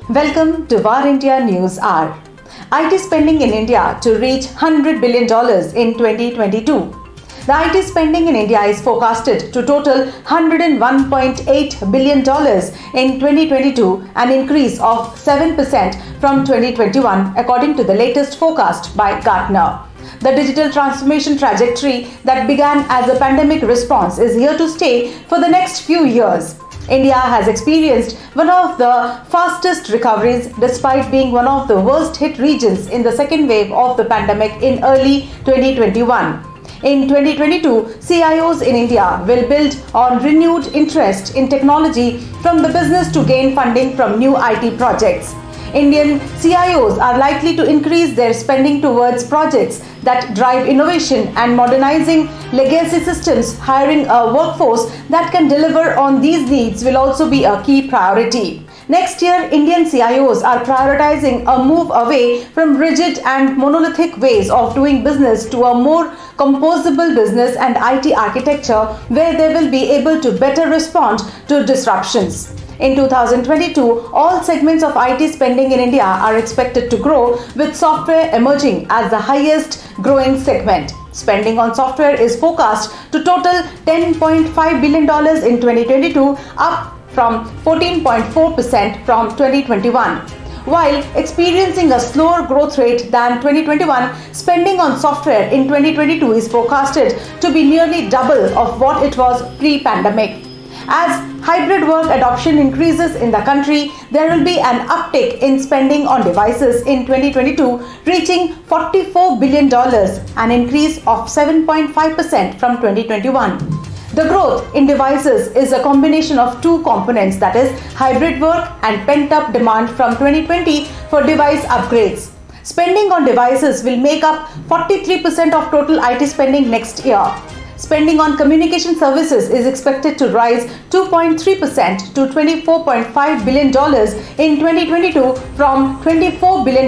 Welcome to VAR India News Hour. IT spending in India to reach $100 billion in 2022. The IT spending in India is forecasted to total $101.8 billion in 2022, an increase of 7% from 2021, according to the latest forecast by Gartner. The digital transformation trajectory that began as a pandemic response is here to stay for the next few years. India has experienced one of the fastest recoveries despite being one of the worst hit regions in the second wave of the pandemic in early 2021. In 2022, CIOs in India will build on renewed interest in technology from the business to gain funding from new IT projects. Indian CIOs are likely to increase their spending towards projects that drive innovation and modernizing legacy systems. Hiring a workforce that can deliver on these needs will also be a key priority. Next year, Indian CIOs are prioritizing a move away from rigid and monolithic ways of doing business to a more composable business and IT architecture where they will be able to better respond to disruptions. In 2022, all segments of IT spending in India are expected to grow, with software emerging as the highest growing segment. Spending on software is forecast to total $10.5 billion in 2022, up from 14.4% from 2021. While experiencing a slower growth rate than 2021, spending on software in 2022 is forecasted to be nearly double of what it was pre-pandemic. As hybrid work adoption increases in the country, there will be an uptick in spending on devices in 2022, reaching $44 billion, an increase of 7.5% from 2021. The growth in devices is a combination of two components, that is, hybrid work and pent-up demand from 2020 for device upgrades. Spending on devices will make up 43% of total IT spending next year. Spending on communication services is expected to rise 2.3% to $24.5 billion in 2022 from $24 billion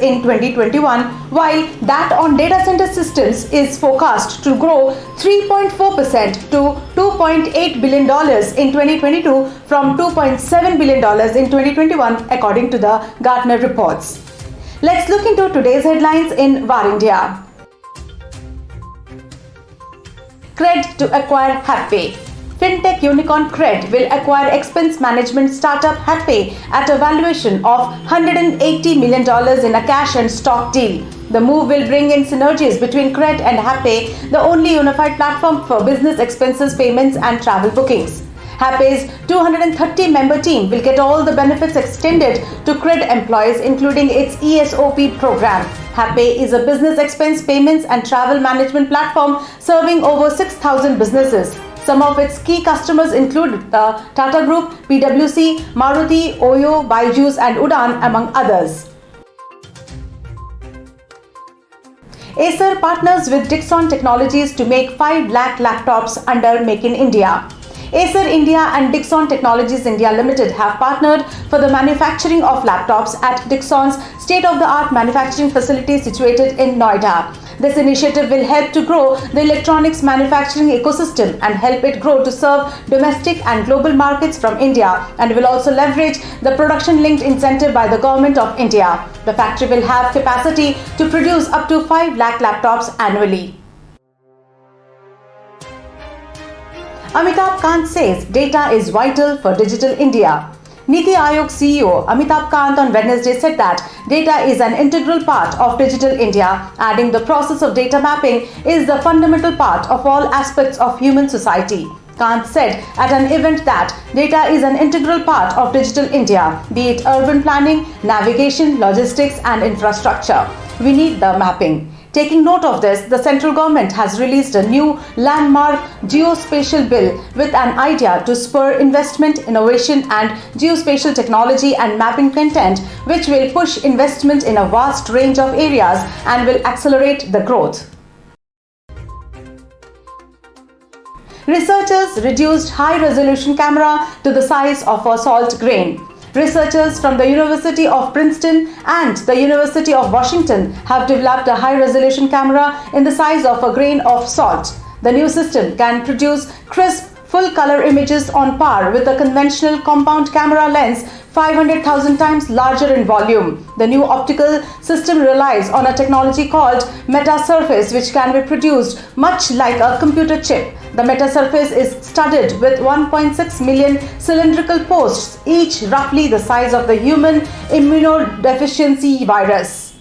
in 2021, while that on data center systems is forecast to grow 3.4% to $2.8 billion in 2022 from $2.7 billion in 2021, according to the Gartner reports. Let's look into today's headlines in VAR India. Cred to acquire HapPay. Fintech unicorn Cred will acquire expense management startup HapPay at a valuation of $180 million in a cash and stock deal. The move will bring in synergies between Cred and HapPay, the only unified platform for business expenses, payments, and travel bookings. HapPay's 230-member team will get all the benefits extended to Cred employees, including its ESOP program. HapPay is a business expense, payments, and travel management platform serving over 6,000 businesses. Some of its key customers include the Tata Group, PwC, Maruti, Oyo, Byju's, and Udaan, among others. Acer partners with Dixon Technologies to make 5 lakh laptops under Make in India. Acer India and Dixon Technologies India Limited have partnered for the manufacturing of laptops at Dixon's state-of-the-art manufacturing facility situated in Noida. This initiative will help to grow the electronics manufacturing ecosystem and help it grow to serve domestic and global markets from India, and will also leverage the production-linked incentive by the Government of India. The factory will have capacity to produce up to 5 lakh laptops annually. Amitabh Kant says data is vital for digital India. Niti Aayog CEO Amitabh Kant on Wednesday said that data is an integral part of digital India, adding the process of data mapping is the fundamental part of all aspects of human society. Kant said at an event that data is an integral part of digital India, be it urban planning, navigation, logistics, and infrastructure. We need the mapping. Taking note of this, the central government has released a new landmark geospatial bill with an idea to spur investment, innovation, and geospatial technology and mapping content, which will push investment in a vast range of areas and will accelerate the growth. Researchers reduced high-resolution camera to the size of a salt grain. Researchers from the University of Princeton and the University of Washington have developed a high-resolution camera in the size of a grain of salt. The new system can produce crisp, full-color images on par with a conventional compound camera lens 500,000 times larger in volume. The new optical system relies on a technology called metasurface, which can be produced much like a computer chip. The metasurface is studded with 1.6 million cylindrical posts, each roughly the size of the human immunodeficiency virus.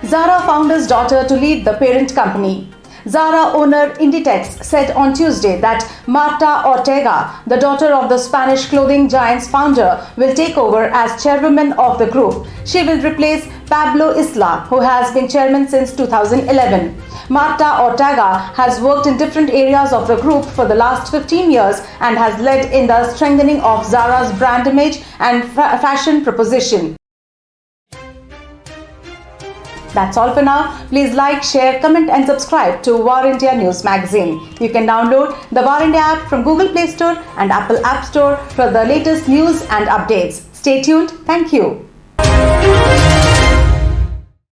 Zara founder's daughter to lead the parent company. Zara owner Inditex said on Tuesday that Marta Ortega, the daughter of the Spanish clothing giant's founder, will take over as chairwoman of the group. She will replace Pablo Isla, who has been chairman since 2011. Marta Ortega has worked in different areas of the group for the last 15 years and has led in the strengthening of Zara's brand image and fashion proposition. That's all for now. Please like, share, comment and subscribe to War India News Magazine. You can download the War India app from Google Play Store and Apple App Store for the latest news and updates. Stay tuned. Thank you.